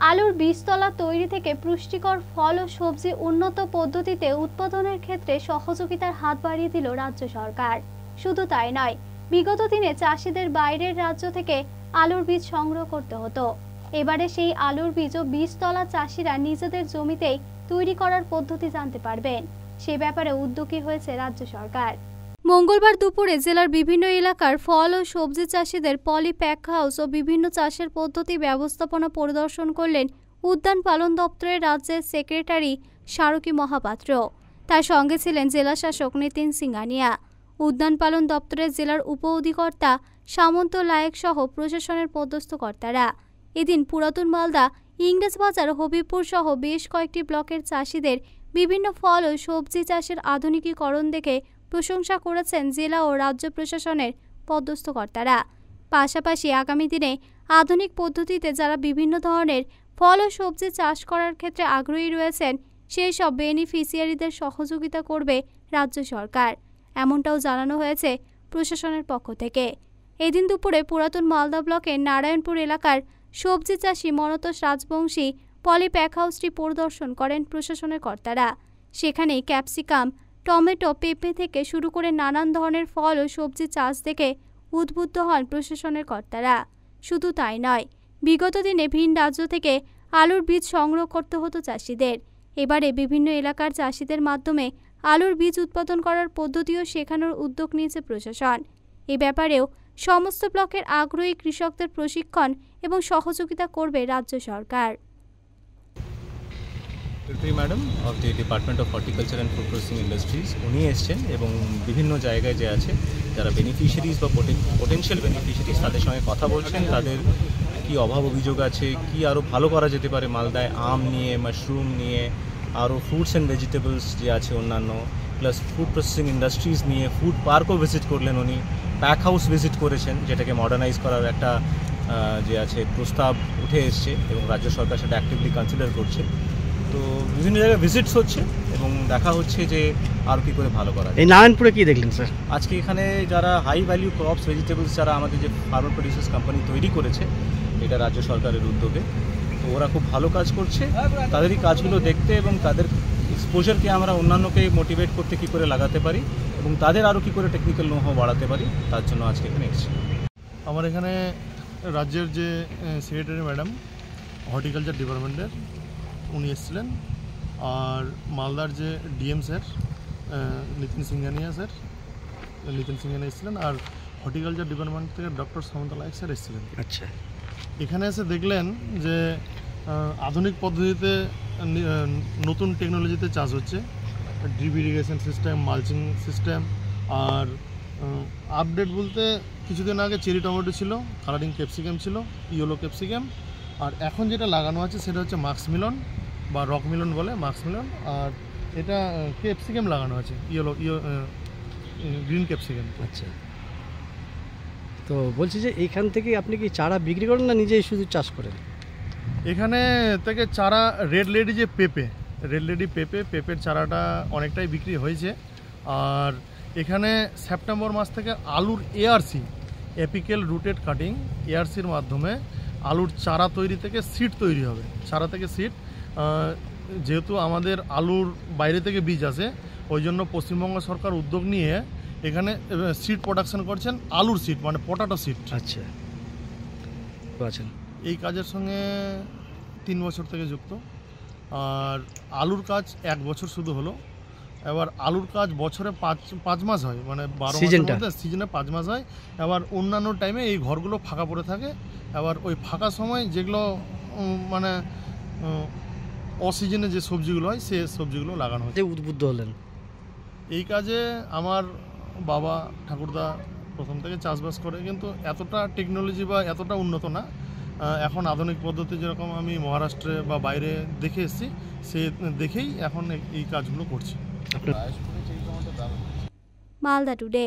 আলুর বীজতলা তৈরি থেকে পুষ্টিকর ফল ও সবজি উন্নত পদ্ধতিতে উৎপাদনের ক্ষেত্রে সহযোগিতার হাত বাড়িয়ে দিল রাজ্য সরকার। শুধু তাই নয়, বিগত দিনে চাষিদের বাইরের রাজ্য থেকে আলুর বীজ সংগ্রহ করতে হতো। এবারে সেই আলুর বীজ ও বীজতলা চাষিরা নিজেদের জমিতেই তৈরি করার পদ্ধতি জানতে পারবেন। সে ব্যাপারে উদ্যোগী হয়েছে রাজ্য সরকার। মঙ্গলবার দুপুরে জেলার বিভিন্ন এলাকার ফল ও সবজি চাষিদের পলি প্যাক হাউস ও বিভিন্ন চাষের পদ্ধতি ব্যবস্থাপনা পরিদর্শন করলেন উদ্যান পালন দপ্তরের রাজ্যের সেক্রেটারি সারুকি মহাপাত্র। তার সঙ্গে ছিলেন জেলা শাসক নিতিন সিংহানিয়া, উদ্যান পালন দপ্তরের জেলার উপ অধিকর্তা সামন্ত লায়েক সহ প্রশাসনের পদস্থ কর্তারা। এদিন পুরাতন মালদা, ইংরেজবাজার, হবিবপুর সহ বেশ কয়েকটি ব্লকের চাষিদের বিভিন্ন ফল ও সবজি চাষের আধুনিকীকরণ দেখে প্রশংসা করেছেন জেলা ও রাজ্য প্রশাসনের পদস্থ কর্তারা। পাশাপাশি আগামী দিনে আধুনিক পদ্ধতিতে যারা বিভিন্ন ধরনের ফল ও সবজি চাষ করার ক্ষেত্রে আগ্রহী রয়েছেন, সেই সব বেনিফিশিয়ারিদের সহযোগিতা করবে রাজ্য সরকার, এমনটাও জানানো হয়েছে প্রশাসনের পক্ষ থেকে। এদিন দুপুরে পুরাতন মালদা ব্লকের নারায়ণপুর এলাকার সবজি চাষি মনতোষ রাজবংশী পলি প্যাক হাউসটি পরিদর্শন করেন প্রশাসনের কর্তারা। সেখানে ক্যাপসিকাম, টমেটো, পেঁপে থেকে শুরু করে নানান ধরনের ফল ও সবজি চাষ দেখে উদ্বুদ্ধ হন প্রশাসনের কর্তারা। শুধু তাই নয়, বিগত দিনে ভিন রাজ্য থেকে আলুর বীজ সংগ্রহ করতে হতো চাষিদের। এবারে বিভিন্ন এলাকার চাষিদের মাধ্যমে আলুর বীজ উৎপাদন করার পদ্ধতিও শেখানোর উদ্যোগ নিয়েছে প্রশাসন। এ ব্যাপারেও সমস্ত ব্লকের আগ্রহী কৃষকদের প্রশিক্ষণ এবং সহযোগিতা করবে রাজ্য সরকার। Madam of the department of horticulture and food processing industries উনি এসছেন এবং বিভিন্ন জায়গায় যে আছে যারা বেনিফিশিয়ারিজ বা পোটেনশিয়াল বেনিফিশিয়ারিজ তাদের সঙ্গে কথা বলছেন, তাদের কি অভাব অভিযোগ আছে, কি আরও ভালো করা যেতে পারে মালদায় আম নিয়ে, মাশরুম নিয়ে, আরও ফ্রুটস অ্যান্ড ভেজিটেবলস যে আছে অন্যান্য, প্লাস ফুড প্রসেসিং ইন্ডাস্ট্রিজ নিয়ে ফুড পার্কও ভিজিট করলেন উনি, প্যাক হাউস ভিজিট করেছেন, যেটাকে মডার্নাইজ করার একটা যে আছে প্রস্তাব উঠে এসছে এবং রাজ্য সরকার সেটা অ্যাক্টিভলি কনসিডার করছে। তো বিভিন্ন জায়গায় ভিজিটস হচ্ছে এবং দেখা হচ্ছে যে আর কি করে ভালো করা যায়। এই নারায়ণপুরে কি দেখলেন স্যার? আজকে এখানে যারা হাই ভ্যালু ক্রপস ভেজিটেবলস যারা আমাদের যে ফার্মার প্রডিউসার্স কোম্পানি তৈরি করেছে, এটা রাজ্য সরকারের উদ্যোগে, তো ওরা খুব ভালো কাজ করছে। তাদেরই কাজগুলো দেখতে এবং তাদের এক্সপোজারকে আমরা অন্যান্যকে মোটিভেট করতে কী করে লাগাতে পারি এবং তাদের আরও কী করে টেকনিক্যাল নো-হাউ বাড়াতে পারি, তার জন্য আজকে এখানে এসেছি। আমার এখানে রাজ্যের যে সেক্রেটারি ম্যাডাম হর্টিকালচার ডিপার্টমেন্টের উনি এসেছিলেন, আর মালদার যে ডিএম স্যার নিতিন সিংহানিয়া এসেছিলেন, আর হর্টিকালচার ডিপার্টমেন্ট থেকে ডক্টর সামন্ত লায়েক স্যার এসেছিলেন। আচ্ছা, এখানে এসে দেখলেন যে আধুনিক পদ্ধতিতে নতুন টেকনোলজিতে চাষ হচ্ছে, drip irrigation system, mulching system, আর আপডেট বলতে কিছুদিন আগে চেরি টমেটো ছিল, কালারিং ক্যাপসিকাম ছিল, ইয়েলো ক্যাপসিকাম, আর এখন যেটা লাগানো আছে সেটা হচ্ছে মাক্স মিলন বা রক মিলন বলে, মাক্স মিলন, আর এটা ক্যাপসিকাম লাগানো আছে, গ্রিন ক্যাপসিকাম। আচ্ছা, তো বলছি যে এইখান থেকে আপনি কি চারা বিক্রি করেন না নিজেই শুধু চাষ করেন? এখানে থেকে চারা রেড লেডি যে পেঁপের চারাটা অনেকটাই বিক্রি হয়েছে। আর এখানে সেপ্টেম্বর মাস থেকে আলুর এআরসি, এপিক্যাল রুটেড কাটিং, এআরসির মাধ্যমে আলুর চারা তৈরি থেকে সিড তৈরি হবে, চারা থেকে সিড। যেহেতু আমাদের আলুর বাইরে থেকে বীজ আসে, ওই জন্য পশ্চিমবঙ্গ সরকার উদ্যোগ নিয়ে এখানে সিড প্রোডাকশন করছেন, আলুর সিড মানে পটাটো সিড। আচ্ছা, আচ্ছা, এই কাজের সঙ্গে 3 বছর থেকে যুক্ত। আর আলুর কাজ 1 বছর শুধু হলো। এবার আলুর কাজ বছরে 5 মাস হয়, মানে 12 মাসের মধ্যে সিজনে 5 মাস হয়। এবার অন্যান্য টাইমে এই ঘরগুলো ফাঁকা পড়ে থাকে। এবার ওই ফাঁকা সময় যেগুলো মানে অসিজনে যে সবজিগুলো হয় সে সবজিগুলো লাগানো হয়। উদ্বুদ্ধ হলেন এই কাজে আমার বাবা ঠাকুরদা প্রথম থেকে চাষবাস করে, কিন্তু এতটা টেকনোলজি বা এতটা উন্নত না। এখন আধুনিক পদ্ধতি যেরকম আমি মহারাষ্ট্রে বা বাইরে দেখে এসেছি, সে দেখেই এখন এই কাজগুলো করছি। মালদা টুডে।